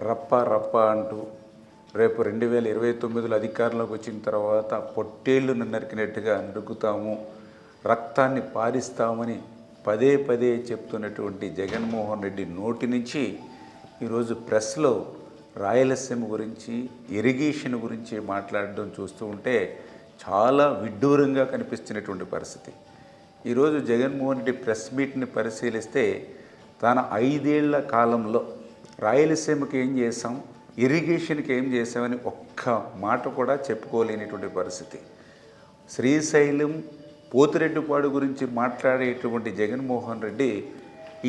రప్ప రప్ప అంటూ రేపు 2029లో అధికారంలోకి వచ్చిన తర్వాత పొట్టేళ్లను నరికినట్టుగా నరుకుతాము, రక్తాన్ని పారిస్తామని పదే పదే చెప్తున్నటువంటి జగన్మోహన్ రెడ్డి నోటి నుంచి ఈరోజు ప్రెస్లో రాయలసీమ గురించి, ఇరిగేషన్ గురించి మాట్లాడడం చూస్తూ ఉంటే చాలా విడ్డూరంగా కనిపిస్తున్నటువంటి పరిస్థితి. ఈరోజు జగన్మోహన్ రెడ్డి ప్రెస్ మీట్ని పరిశీలిస్తే తన 5 ఏళ్ల కాలంలో రాయలసీమకి ఏం చేసాం, ఇరిగేషన్కి ఏం చేసామని ఒక్క మాట కూడా చెప్పుకోలేనిటువంటి పరిస్థితి. శ్రీశైలం, పోతిరెడ్డిపాడు గురించి మాట్లాడేటువంటి జగన్మోహన్ రెడ్డి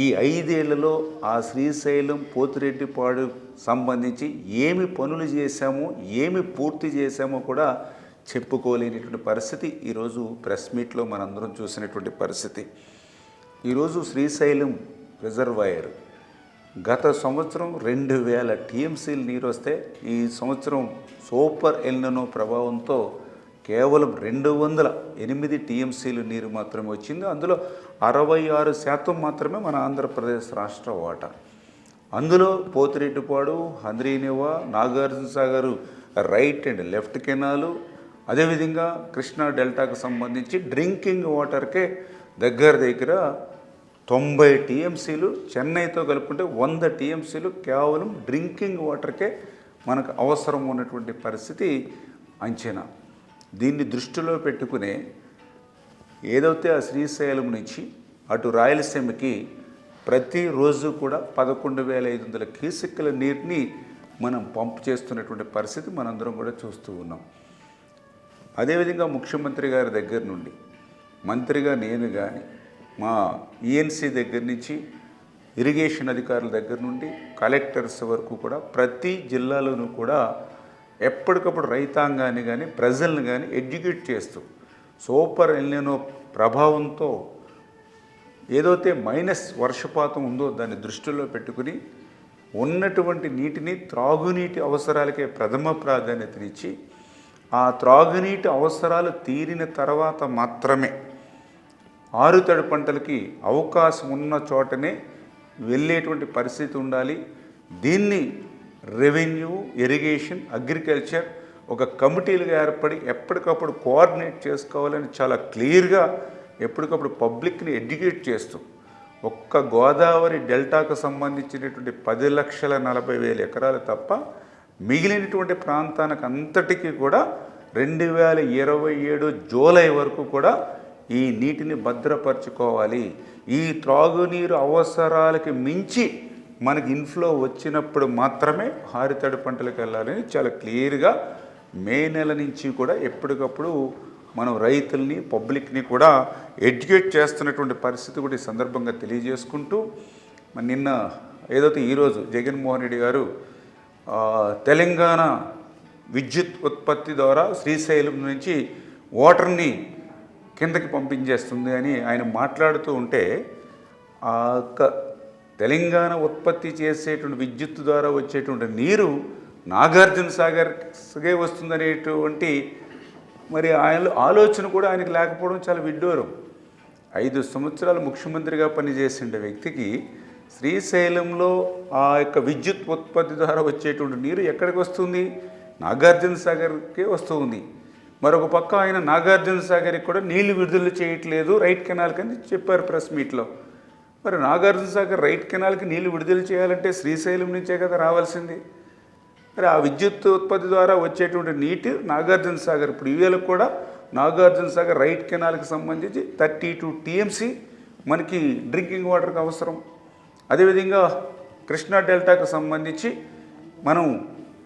ఈ 5 ఏళ్లలో ఆ శ్రీశైలం, పోతిరెడ్డిపాడు సంబంధించి ఏమి పనులు చేశామో, ఏమి పూర్తి చేశామో కూడా చెప్పుకోలేనిటువంటి పరిస్థితి ఈరోజు ప్రెస్ మీట్లో మనందరం చూసినటువంటి పరిస్థితి. ఈరోజు శ్రీశైలం రిజర్వాయర్ గత సంవత్సరం 2000 టీఎంసీలు నీరు వస్తే ఈ సంవత్సరం సూపర్ ఎల్నినో ప్రభావంతో కేవలం 208 టీఎంసీలు నీరు మాత్రమే వచ్చింది. అందులో 66% మాత్రమే మన ఆంధ్రప్రదేశ్ రాష్ట్ర వాటా. అందులో Pothireddypadu, Handri-Neeva, Nagarjuna Sagar right and left canal, అదేవిధంగా కృష్ణా డెల్టాకు సంబంధించి డ్రింకింగ్ వాటర్కే దగ్గర 90 టీఎంసీలు, చెన్నైతో కలుపుకుంటే 100 టీఎంసీలు కేవలం డ్రింకింగ్ వాటర్కే మనకు అవసరం ఉన్నటువంటి పరిస్థితి అంచనా. దీన్ని దృష్టిలో పెట్టుకునే ఏదైతే ఆ శ్రీశైలం నుంచి అటు రాయలసీమకి ప్రతిరోజు కూడా 11,500 క్యూసెక్కుల నీటిని మనం పంపు చేస్తున్నటువంటి పరిస్థితి మనందరం కూడా చూస్తూ ఉన్నాం. అదేవిధంగా ముఖ్యమంత్రి గారి దగ్గర నుండి, మంత్రిగా నేను కానీ, మా ఈఎన్సీ దగ్గర నుంచి, ఇరిగేషన్ అధికారుల దగ్గర నుండి కలెక్టర్స్ వరకు కూడా ప్రతి జిల్లాలోనూ కూడా ఎప్పటికప్పుడు రైతాంగాన్ని కానీ ప్రజలను కానీ ఎడ్యుకేట్ చేస్తూ సూపర్ ఎల్నినో ప్రభావంతో ఏదైతే మైనస్ వర్షపాతం ఉందో దాన్ని దృష్టిలో పెట్టుకుని ఉన్నటువంటి నీటిని త్రాగునీటి అవసరాలకే ప్రథమ ప్రాధాన్యతనిచ్చి ఆ త్రాగునీటి అవసరాలు తీరిన తర్వాత మాత్రమే ఆరుతడి పంటలకి అవకాశం ఉన్న చోటనే వెళ్ళేటువంటి పరిస్థితి ఉండాలి. దీన్ని రెవెన్యూ, ఇరిగేషన్, అగ్రికల్చర్ ఒక కమిటీలుగా ఏర్పడి ఎప్పటికప్పుడు కోఆర్డినేట్ చేసుకోవాలని చాలా క్లియర్గా ఎప్పటికప్పుడు పబ్లిక్ని ఎడ్యుకేట్ చేస్తూ ఒక్క గోదావరి డెల్టాకు సంబంధించినటువంటి 10,40,000 ఎకరాలు తప్ప మిగిలినటువంటి ప్రాంతానికి అంతటికీ కూడా 2027 జూలై వరకు కూడా ఈ నీటిని భద్రపరచుకోవాలి. ఈ త్రాగునీరు అవసరాలకి మించి మనకి ఇన్ఫ్లో వచ్చినప్పుడు మాత్రమే హారితడి పంటలకు వెళ్ళాలని చాలా క్లియర్గా మే నెల నుంచి కూడా ఎప్పటికప్పుడు మనం రైతుల్ని, పబ్లిక్ని కూడా ఎడ్యుకేట్ చేస్తున్నటువంటి పరిస్థితి కూడా ఈ సందర్భంగా తెలియజేసుకుంటూ, నిన్న ఏదైతే ఈరోజు జగన్మోహన్ రెడ్డి గారు తెలంగాణ విద్యుత్ ఉత్పత్తి ద్వారా శ్రీశైలం నుంచి వాటర్ని కిందకి పంపించేస్తుంది అని ఆయన మాట్లాడుతూ ఉంటే, ఆ తెలంగాణ ఉత్పత్తి చేసేటువంటి విద్యుత్ ద్వారా వచ్చేటువంటి నీరు నాగార్జున సాగర్కే వస్తుందనేటువంటి మరి ఆయన ఆలోచన కూడా ఆయనకు లేకపోవడం చాలా విడ్డూరం. 5 సంవత్సరాలు ముఖ్యమంత్రిగా పనిచేసిన వ్యక్తికి శ్రీశైలంలో ఆ యొక్క విద్యుత్ ఉత్పత్తి ద్వారా వచ్చేటువంటి నీరు ఎక్కడికి వస్తుంది? నాగార్జున సాగర్కే వస్తుంది. మరొక పక్క ఆయన నాగార్జున సాగర్కి కూడా నీళ్లు విడుదల చేయట్లేదు రైట్ కెనాల్కి అని చెప్పారు ప్రెస్ మీట్లో. మరి నాగార్జున సాగర్ రైట్ కెనాల్కి నీళ్లు విడుదల చేయాలంటే శ్రీశైలం నుంచే కదా రావాల్సింది. మరి ఆ విద్యుత్ ఉత్పత్తి ద్వారా వచ్చేటువంటి నీటి నాగార్జున సాగర్ ఇప్పుడు ఇవేళకు కూడా నాగార్జున సాగర్ రైట్ కెనాల్కి సంబంధించి 32 టీఎంసీ మనకి డ్రింకింగ్ వాటర్కి అవసరం. అదేవిధంగా కృష్ణా డెల్టాకు సంబంధించి మనం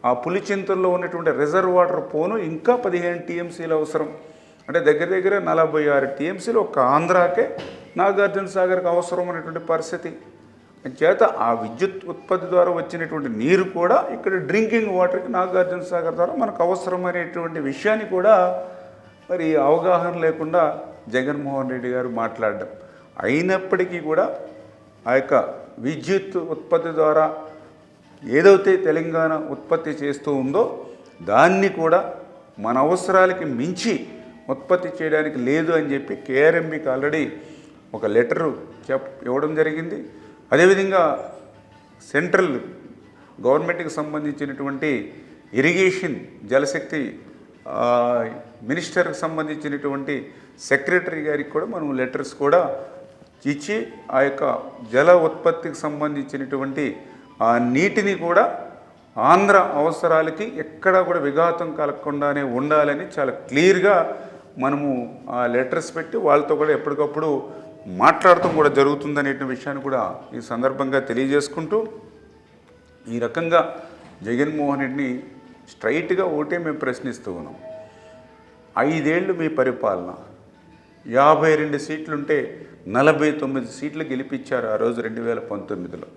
ఆ పులిచింతల్లో ఉన్నటువంటి రిజర్వ్ వాటర్ పోను ఇంకా 15 టీఎంసీలు అవసరం. అంటే దగ్గర 46 టీఎంసీలు ఒక ఆంధ్రాకే నాగార్జున సాగర్కి అవసరం అనేటువంటి పరిస్థితి చేత ఆ విద్యుత్ ఉత్పత్తి ద్వారా వచ్చినటువంటి నీరు కూడా ఇక్కడ డ్రింకింగ్ వాటర్కి నాగార్జున సాగర్ ద్వారా మనకు అవసరం అనేటువంటి విషయాన్ని కూడా మరి అవగాహన లేకుండా జగన్మోహన్ రెడ్డి గారు మాట్లాడడం. అయినప్పటికీ కూడా ఆ యొక్క విద్యుత్ ఉత్పత్తి ద్వారా ఏదైతే తెలంగాణ ఉత్పత్తి చేస్తూ ఉందో దాన్ని కూడా మన అవసరాలకి మించి ఉత్పత్తి చేయడానికి లేదు అని చెప్పి కేఆర్ఎంబీకి ఆల్రెడీ ఒక లెటరు ఇవ్వడం జరిగింది. అదేవిధంగా సెంట్రల్ గవర్నమెంట్కి సంబంధించినటువంటి ఇరిగేషన్ జలశక్తి మినిస్టర్కి సంబంధించినటువంటి సెక్రటరీ గారికి కూడా మనం లెటర్స్ కూడా ఇచ్చి ఆ యొక్క జల ఉత్పత్తికి సంబంధించినటువంటి ఆ నీటిని కూడా ఆంధ్ర అవసరాలకి ఎక్కడా కూడా విఘాతం కలగకుండానే ఉండాలని చాలా క్లియర్గా మనము ఆ లెటర్స్ పెట్టి వాళ్ళతో కూడా ఎప్పటికప్పుడు మాట్లాడటం కూడా జరుగుతుందనే విషయాన్ని కూడా ఈ సందర్భంగా తెలియజేసుకుంటూ ఈ రకంగా జగన్మోహన్ రెడ్డిని స్ట్రైట్గా ఒకటే మేము ప్రశ్నిస్తూ ఉన్నాం. 5 ఏళ్ళు మీ పరిపాలన, 52 సీట్లుంటే 49 సీట్లు గెలిపించారు ఆ రోజు 2019లో.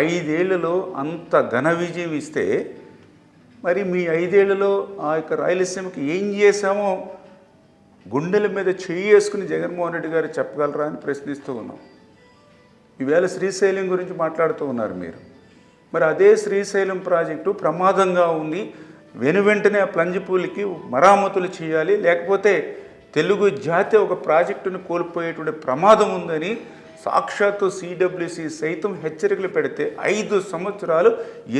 5 ఏళ్లలో అంత ఘన విజయం ఇస్తే మరి మీ 5 ఏళ్లలో ఆ యొక్క రాయలసీమకి ఏం చేశామో గుండెల మీద చెయ్యి వేసుకుని జగన్మోహన్ రెడ్డి గారు చెప్పగలరా అని ప్రశ్నిస్తూ ఉన్నాం. ఈవేళ శ్రీశైలం గురించి మాట్లాడుతూ ఉన్నారు మీరు. మరి అదే శ్రీశైలం ప్రాజెక్టు ప్రమాదంగా ఉంది, వెనువెంటనే ఆ ప్లంజిపూల్కి మరామతులు చేయాలి, లేకపోతే తెలుగు జాతి ఒక ప్రాజెక్టును కోల్పోయేటువంటి ప్రమాదం ఉందని సాక్షాత్తు సిడబ్ల్యూసి సైతం హెచ్చరికలు పెడితే 5 సంవత్సరాలు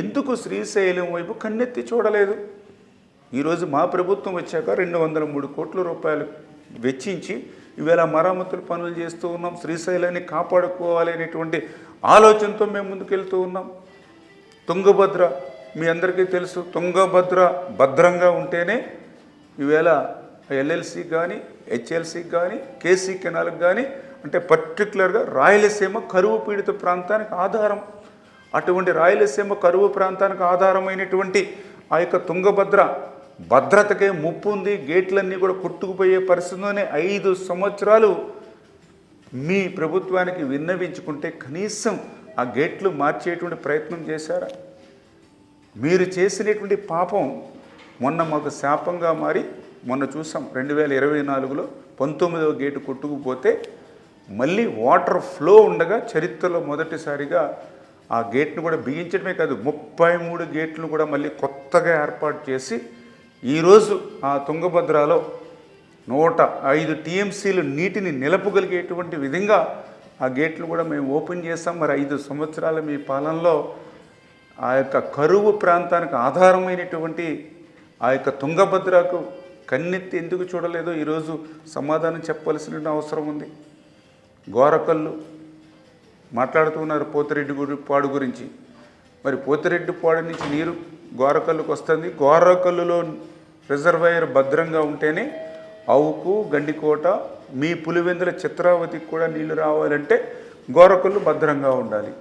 ఎందుకు శ్రీశైలం వైపు కన్నెత్తి చూడలేదు? ఈరోజు మా ప్రభుత్వం వచ్చాక 203 కోట్ల రూపాయలు వెచ్చించి ఈవేళ మరామతుల పనులు చేస్తూ ఉన్నాం. శ్రీశైలాన్ని కాపాడుకోవాలి అనేటువంటి ఆలోచనతో మేము ముందుకెళ్తూ ఉన్నాం. తుంగభద్ర మీ అందరికీ తెలుసు, తుంగభద్ర భద్రంగా ఉంటేనే ఈవేళ ఎల్ఎల్సి కానీ హెచ్ఎల్సికి కానీ కేసీ కెనాల్కి కానీ అంటే పర్టికులర్గా రాయలసీమ కరువు పీడిత ప్రాంతానికి ఆధారం. అటువంటి రాయలసీమ కరువు ప్రాంతానికి ఆధారమైనటువంటి ఆ యొక్క తుంగభద్ర భద్రతకే ముప్పు ఉంది, గేట్లన్నీ కూడా కొట్టుకుపోయే పరిస్థితిలోనే 5 సంవత్సరాలు మీ ప్రభుత్వానికి విన్నవించుకుంటే కనీసం ఆ గేట్లు మార్చేటువంటి ప్రయత్నం చేశారా? మీరు చేసినటువంటి పాపం మొన్న మాకు శాపంగా మారి మొన్న చూసాం 2024లో 19వ గేటు కొట్టుకుపోతే మళ్ళీ వాటర్ ఫ్లో ఉండగా చరిత్రలో మొదటిసారిగా ఆ గేట్ను కూడా బిగించడమే కాదు 33 గేట్లు కూడా మళ్ళీ కొత్తగా ఏర్పాటు చేసి ఈరోజు ఆ తుంగభద్రలో 105 టీఎంసీలు నీటిని నిలపగలిగేటువంటి విధంగా ఆ గేట్లు కూడా మేము ఓపెన్ చేస్తాం. మరి 5 సంవత్సరాల మీ పాలనలో ఆ యొక్క కరువు ప్రాంతానికి ఆధారమైనటువంటి ఆ యొక్క తుంగభద్రకు కన్నెత్తి ఎందుకు చూడలేదో ఈరోజు సమాధానం చెప్పవలసిన అవసరం ఉంది. గోరకల్లు మాట్లాడుతున్నారు పోతిరెడ్డిపాడు గురించి. మరి పోతిరెడ్డిపాడు నుంచి నీరు గోరకల్లుకు వస్తుంది. గోరకల్లులో రిజర్వాయర్ భద్రంగా ఉంటేనే అవుకు గండికోట మీ పులివెందుల చిత్రావతికి కూడా నీళ్లు రావాలంటే గోరకల్లు భద్రంగా ఉండాలి.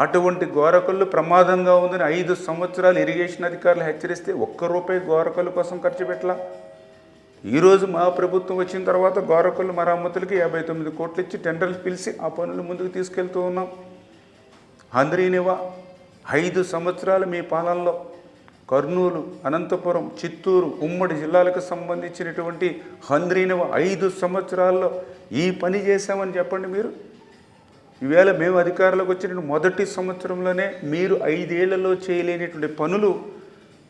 అటువంటి గోరకల్లు ప్రమాదంగా ఉందని 5 సంవత్సరాలు ఇరిగేషన్ అధికారులు హెచ్చరిస్తే ₹1 గోరకల్లు కోసం ఖర్చు పెట్టలా. ఈరోజు మా ప్రభుత్వం వచ్చిన తర్వాత గోరకల్లు మరమ్మతులకి 59 కోట్లు ఇచ్చి టెండర్లు పిలిచి ఆ పనులు ముందుకు తీసుకెళ్తూ ఉన్నాం. హంద్రీనివా 5 సంవత్సరాలు మీ పాలనలో కర్నూలు, అనంతపురం, చిత్తూరు ఉమ్మడి జిల్లాలకు సంబంధించినటువంటి హంద్రీనివా 5 సంవత్సరాల్లో ఈ పని చేశామని చెప్పండి మీరు. ఈవేళ మేము అధికారంలోకి వచ్చిన మొదటి సంవత్సరంలోనే మీరు 5 ఏళ్లలో చేయలేనటువంటి పనులు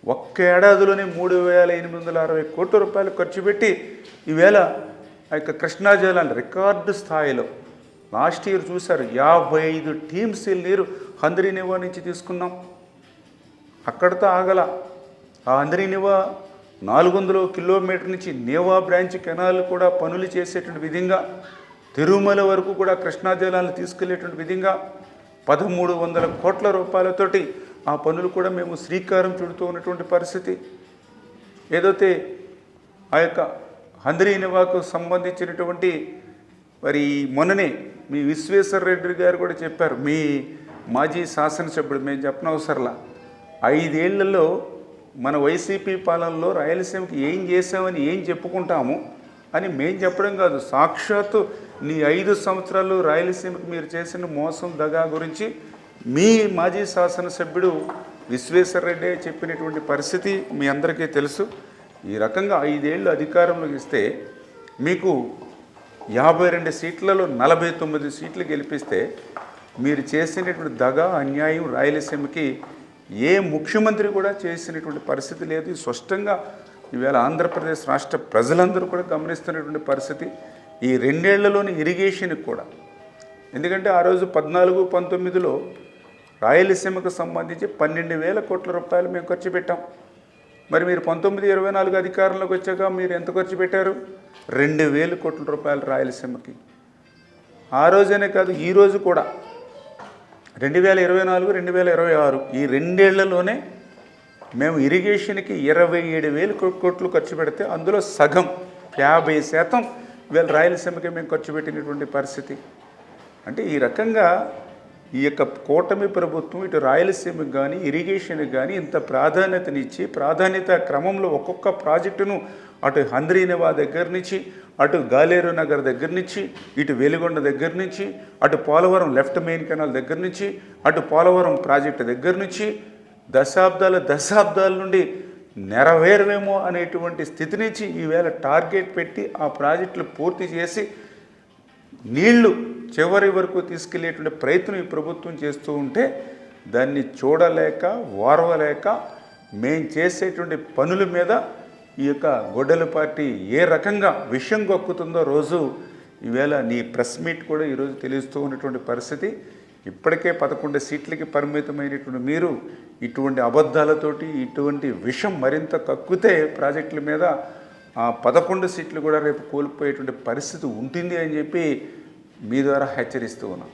ఒక్క ఏడాదిలోనే 3,860 కోట్ల రూపాయలు ఖర్చు పెట్టి ఈవేళ ఆ యొక్క కృష్ణా జలాన్ని రికార్డు స్థాయిలో లాస్ట్ ఇయర్ చూశారు 55 టీఎంసీల నీరు హంద్రీనివా నుంచి తీసుకున్నాం. అక్కడితో ఆగల. ఆ హంద్రీనివా 400 కిలోమీటర్ నుంచి నేవా బ్రాంచ్ కెనాల్ కూడా పనులు చేసేటువంటి విధంగా తిరుమల వరకు కూడా కృష్ణా జలాలను తీసుకెళ్లేటువంటి విధంగా 1,300 కోట్ల రూపాయలతోటి ఆ పనులు కూడా మేము శ్రీకారం చుడుతూ ఉన్నటువంటి పరిస్థితి. ఏదైతే ఆ యొక్క హంద్రీనివాకు సంబంధించినటువంటి మరి మొన్ననే మీ విశ్వేశ్వర రెడ్డి గారు కూడా చెప్పారు, మీ మాజీ శాసనసభ్యుడు, మేము చెప్పనవసరంలా 5 ఏళ్లలో మన వైసీపీ పాలనలో రాయలసీమకి ఏం చేసామని ఏం చెప్పుకుంటాము అని మేము చెప్పడం కాదు, సాక్షాత్తు నీ 5 సంవత్సరాలు రాయలసీమకి మీరు చేసిన మోసం దగా గురించి మీ మాజీ శాసనసభ్యుడు విశ్వేశ్వర రెడ్డి చెప్పినటువంటి పరిస్థితి మీ అందరికీ తెలుసు. ఈ రకంగా 5 ఏళ్ళు అధికారంలోకి ఇస్తే మీకు 52 సీట్లలో 49 సీట్లు గెలిపిస్తే మీరు చేసినటువంటి దగా అన్యాయం రాయలసీమకి ఏ ముఖ్యమంత్రి కూడా చేసినటువంటి పరిస్థితి లేదు. స్పష్టంగా ఈవేళ ఆంధ్రప్రదేశ్ రాష్ట్ర ప్రజలందరూ కూడా గమనిస్తున్నటువంటి పరిస్థితి. ఈ 2 ఏళ్లలోని ఇరిగేషన్కి కూడా, ఎందుకంటే ఆ రోజు 14, 19లో రాయలసీమకు సంబంధించి 12,000 కోట్ల రూపాయలు మేము ఖర్చు పెట్టాం. మరి మీరు 19-24 అధికారంలోకి వచ్చాక మీరు ఎంత ఖర్చు పెట్టారు? 2,000 కోట్ల రూపాయలు రాయలసీమకి. ఆ రోజనే కాదు, ఈ రోజు కూడా 2024, 2026 ఈ 2 ఏళ్లలోనే మేము ఇరిగేషన్కి 27,000 కోట్లు ఖర్చు పెడితే అందులో సగం 50% ఇవాళ రాయలసీమకి మేము ఖర్చు పెట్టినటువంటి పరిస్థితి. అంటే ఈ రకంగా ఈ యొక్క కూటమి ప్రభుత్వం ఇటు రాయలసీమకు కానీ ఇరిగేషన్కి కానీ ఇంత ప్రాధాన్యతనిచ్చి ప్రాధాన్యత క్రమంలో ఒక్కొక్క ప్రాజెక్టును అటు హంద్రీనివా దగ్గర నుంచి, అటు గాలేరు నగర్ దగ్గర నుంచి, ఇటు వెలిగొండ దగ్గర నుంచి, అటు పోలవరం లెఫ్ట్ మెయిన్ కెనాల్ దగ్గర నుంచి, అటు పోలవరం ప్రాజెక్టు దగ్గర నుంచి దశాబ్దాల నుండి నెరవేరవేమో అనేటువంటి స్థితి నుంచి ఈవేళ టార్గెట్ పెట్టి ఆ ప్రాజెక్టులు పూర్తి చేసి నీళ్లు చివరి వరకు తీసుకెళ్లేటువంటి ప్రయత్నం ఈ ప్రభుత్వం చేస్తూ ఉంటే దాన్ని చూడలేక ఓర్వలేక మేం చేసేటువంటి పనుల మీద ఈ యొక్క గొడ్డలి పార్టీ ఏ రకంగా విషం గొక్కుతుందో రోజు ఈవేళ నీ ప్రెస్ మీట్ కూడా ఈరోజు తెలుస్తూ ఉన్నటువంటి పరిస్థితి. ఇప్పటికే 11 సీట్లకి పరిమితమైనటువంటి మీరు ఇటువంటి అబద్ధాలతోటి ఇటువంటి విషం మరింత కక్కితే ప్రాజెక్టుల మీద ఆ 11 సీట్లు కూడా రేపు కోల్పోయేటువంటి పరిస్థితి ఉంటుంది అని చెప్పి మీ ద్వారా హెచ్చరిస్తూ ఉన్నాం.